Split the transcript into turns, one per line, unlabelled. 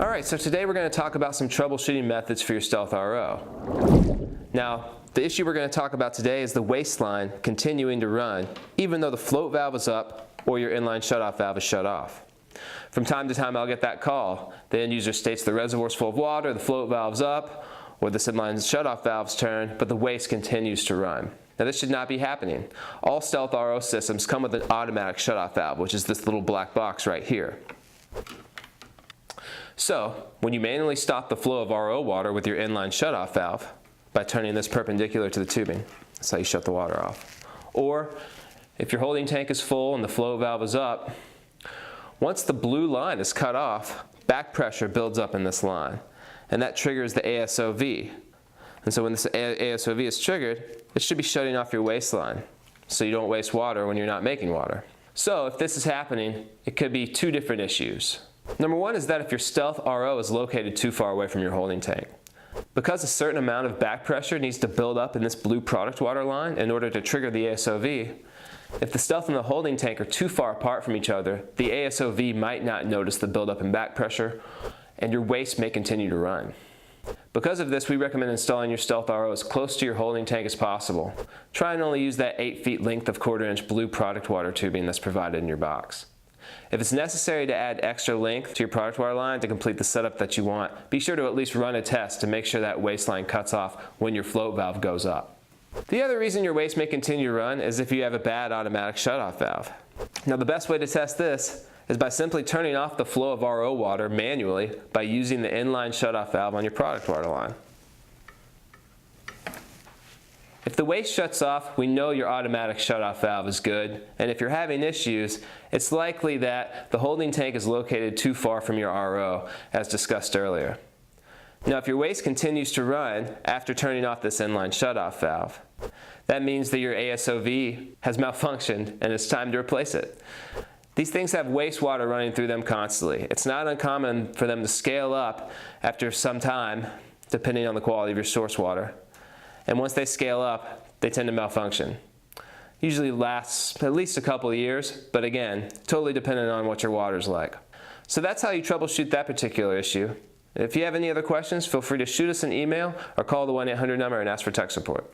Alright, so today we're going to talk about some troubleshooting methods for your Stealth RO. Now, the issue we're going to talk about today is the waistline continuing to run even though the float valve is up or your inline shutoff valve is shut off. From time to time I'll get that call. The end user states the reservoir's full of water, the float valve's up, or the inline shutoff valve's turned, but the waste continues to run. Now this should not be happening. All Stealth RO systems come with an automatic shutoff valve, which is this little black box right here. So, when you manually stop the flow of RO water with your inline shutoff valve by turning this perpendicular to the tubing, that's how you shut the water off. Or, if your holding tank is full and the flow valve is up, once the blue line is cut off, back pressure builds up in this line, and that triggers the ASOV. And so when this ASOV is triggered, it should be shutting off your waistline, so you don't waste water when you're not making water. So if this is happening, it could be two different issues. Number one is that if your Stealth RO is located too far away from your holding tank. Because a certain amount of back pressure needs to build up in this blue product water line in order to trigger the ASOV, if the Stealth and the holding tank are too far apart from each other, the ASOV might not notice the buildup in back pressure, and your waste may continue to run. Because of this, we recommend installing your Stealth RO as close to your holding tank as possible. Try and only use that 8 feet length of 1/4 inch blue product water tubing that's provided in your box. If it's necessary to add extra length to your product water line to complete the setup that you want, be sure to at least run a test to make sure that waistline cuts off when your float valve goes up. The other reason your waste may continue to run is if you have a bad automatic shutoff valve. Now the best way to test this is by simply turning off the flow of RO water manually by using the inline shutoff valve on your product water line. If the waste shuts off, we know your automatic shutoff valve is good, and if you're having issues, it's likely that the holding tank is located too far from your RO, as discussed earlier. Now if your waste continues to run after turning off this inline shutoff valve, that means that your ASOV has malfunctioned and it's time to replace it. These things have wastewater running through them constantly. It's not uncommon for them to scale up after some time, depending on the quality of your source water. And once they scale up, they tend to malfunction. Usually lasts at least a couple of years, but again, totally dependent on what your water's like. So that's how you troubleshoot that particular issue. If you have any other questions, feel free to shoot us an email or call the 1-800 number and ask for tech support.